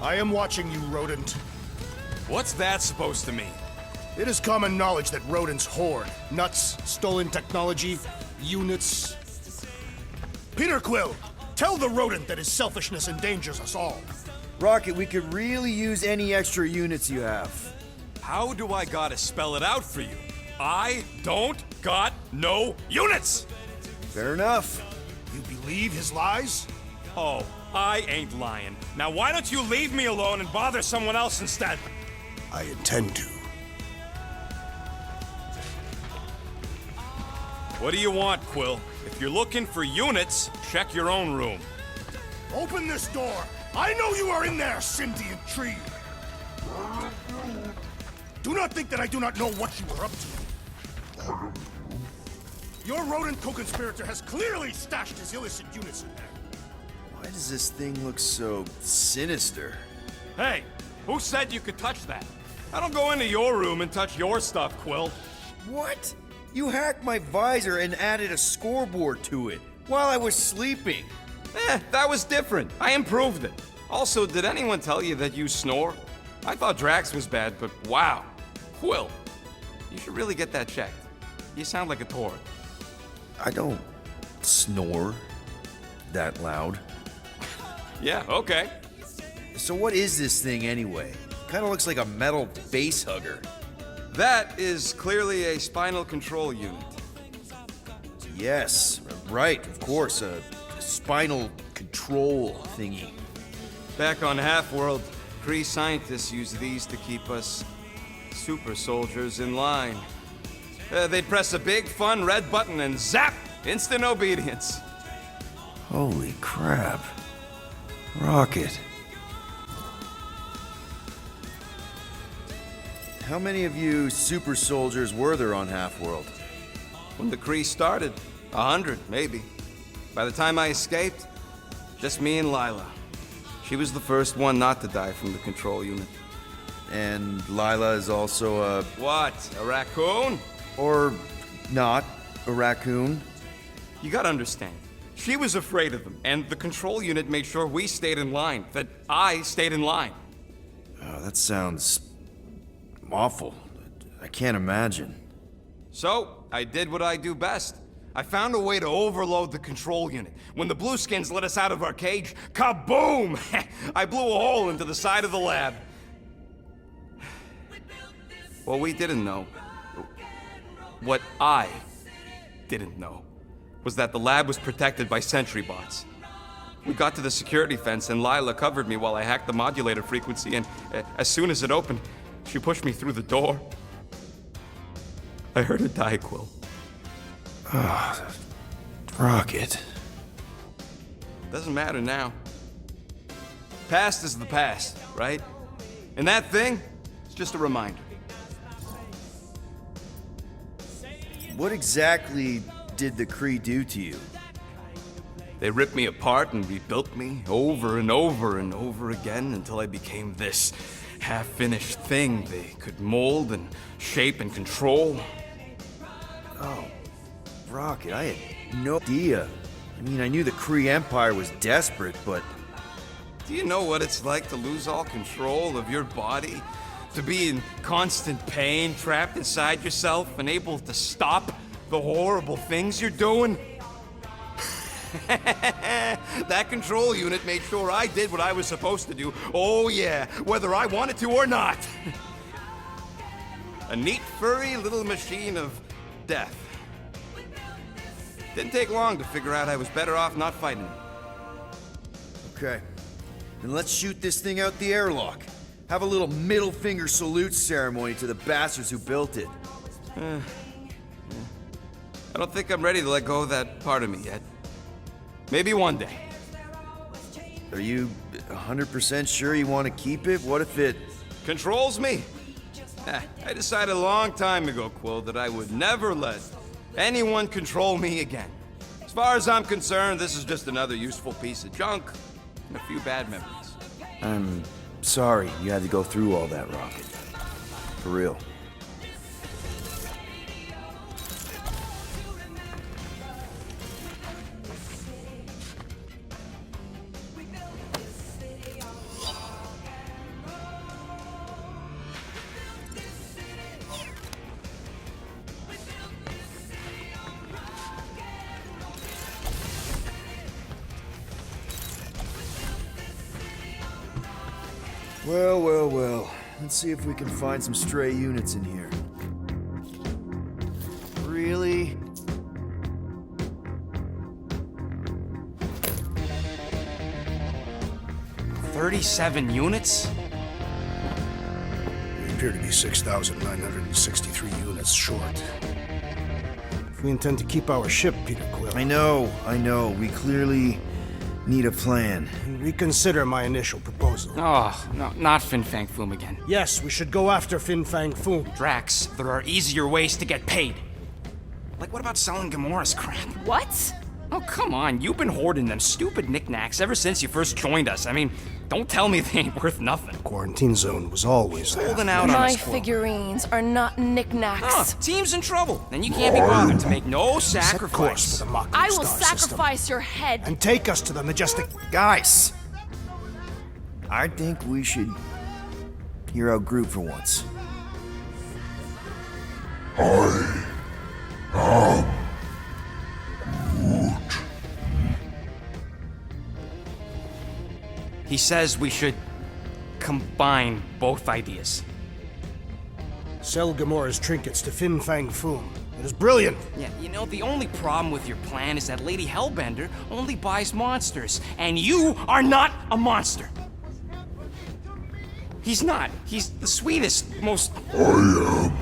I am watching you, rodent. What's that supposed to mean? It is common knowledge that rodents hoard nuts, stolen technology, units. Peter Quill, tell the rodent that his selfishness endangers us all. Rocket, we could really use any extra units you have. How do I gotta spell it out for you? I don't got no units! Fair enough. You believe his lies? Oh, I ain't lying. Now why don't you leave me alone and bother someone else instead? I intend to. What do you want, Quill? If you're looking for units, check your own room. Open this door! I know you are in there, sentient tree! Do not think that I do not know what you are up to. Your rodent co-conspirator has clearly stashed his illicit units in there. Why does this thing look so sinister? Hey, who said you could touch that? I don't go into your room and touch your stuff, Quill. What? You hacked my visor and added a scoreboard to it while I was sleeping. That was different. I improved it. Also, did anyone tell you that you snore? I thought Drax was bad, but wow. Quill, you should really get that checked. You sound like a Tauren. I don't snore that loud. Yeah, okay. So what is this thing anyway? Kind of looks like a metal face hugger. That is clearly a spinal control unit. Yes, right, of course, a spinal control thingy. Back on Half-World, Kree scientists use these to keep us super soldiers in line. They'd press a big, fun red button and zap! Instant obedience. Holy crap. Rocket. How many of you super soldiers were there on Half-World? When the Kree started, 100, maybe. By the time I escaped, just me and Lila. She was the first one not to die from the control unit. And Lila is also a... What, a raccoon? or not, a raccoon? You gotta understand. She was afraid of them, and the control unit made sure we stayed in line, that I stayed in line. Oh, that sounds awful. I can't imagine. So, I did what I do best. I found a way to overload the control unit. When the Blueskins let us out of our cage, kaboom! I blew a hole into the side of the lab. What we didn't know, what I didn't know, was that the lab was protected by sentry bots. We got to the security fence and Lila covered me while I hacked the modulator frequency, and as soon as it opened, she pushed me through the door. I heard her die, Quill. Rocket. Doesn't matter now. Past is the past, right? And that thing, it's just a reminder. What exactly did the Kree do to you? They ripped me apart and rebuilt me over and over and over again until I became this half-finished thing they could mold and shape and control. Oh, Rocket, I had no idea. I mean, I knew the Kree Empire was desperate, but... Do you know what it's like to lose all control of your body? To be in constant pain, trapped inside yourself, unable to stop the horrible things you're doing? That control unit made sure I did what I was supposed to do. Oh yeah, whether I wanted to or not. A neat, furry little machine of death. Didn't take long to figure out I was better off not fighting it. Okay. Then let's shoot this thing out the airlock. Have a little middle finger salute ceremony to the bastards who built it. I don't think I'm ready to let go of that part of me yet. Maybe one day. Are you 100% sure you want to keep it? What if it... Controls me? I decided a long time ago, Quill, that I would never let anyone control me again. As far as I'm concerned, this is just another useful piece of junk and a few bad memories. I'm sorry you had to go through all that, Rocket. For real. Well, well, well. Let's see if we can find some stray units in here. Really? $37 units? We appear to be 6,963 units short. If we intend to keep our ship, Peter Quill, I know. We clearly need a plan. reconsider my initial proposal. Oh, no, not Fin Fang Foom again. Yes, we should go after Fin Fang Foom. Drax, there are easier ways to get paid. Like, what about selling Gamora's crap? What? Oh, come on, you've been hoarding them stupid knickknacks ever since you first joined us. I mean, don't tell me they ain't worth nothing. Quarantine zone was always there. Holding out on My us, Quill. figurines are not knickknacks. Team's in trouble, and you can't be bothered to make no Set course sacrifice. for the Machina I will star system sacrifice your head. and take us to the majestic. Guys! I think we should hear out Groot for once. He says we should combine both ideas. Sell Gamora's trinkets to Fin Fang Foom. It is brilliant. Yeah, you know, the only problem with your plan is that Lady Hellbender only buys monsters, and you are not a monster. He's not. He's the sweetest, most... I am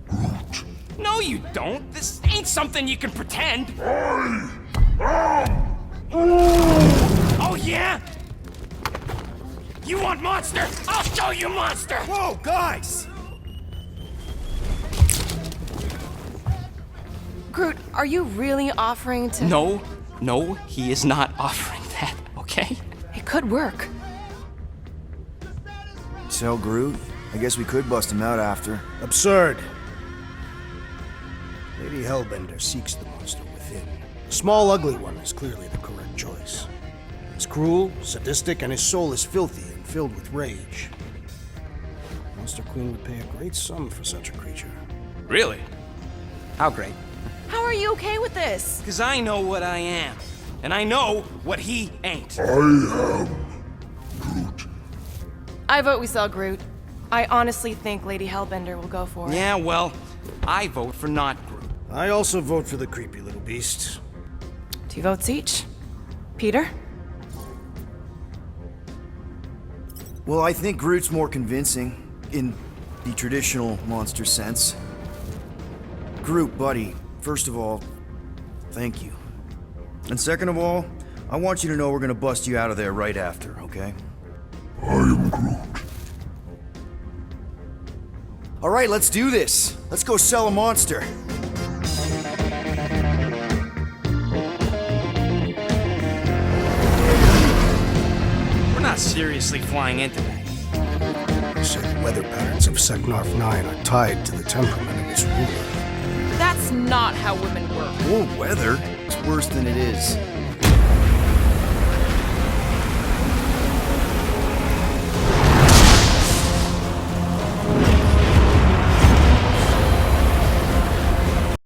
Groot. No, you don't. This ain't something you can pretend. Oh, yeah? You want monster? I'll show you monster! Whoa, guys! Groot, are you really offering to... No, he is not offering that, okay? It could work. Sell Groot? I guess we could bust him out after. Absurd. Lady Hellbender seeks the monster within. The small, ugly one is clearly the correct choice. It's cruel, sadistic, and his soul is filthy and filled with rage. Monster Queen would pay a great sum for such a creature. Really? How great? How are you okay with this? Because I know what I am. And I know what he ain't. I vote we sell Groot. I honestly think Lady Hellbender will go for it. Yeah, well, I vote for not Groot. I also vote for the creepy little beast. 2 votes each. Peter? Well, I think Groot's more convincing, in the traditional monster sense. Groot, buddy, first of all, thank you. And second of all, I want you to know we're gonna bust you out of there right after, okay? I am Groot. All right, let's do this. Let's go sell a monster. We're not seriously flying into that. They say the weather patterns of Seknarf 9 are tied to the temperament of its ruler. That's not how women work. More weather? It's worse than it is.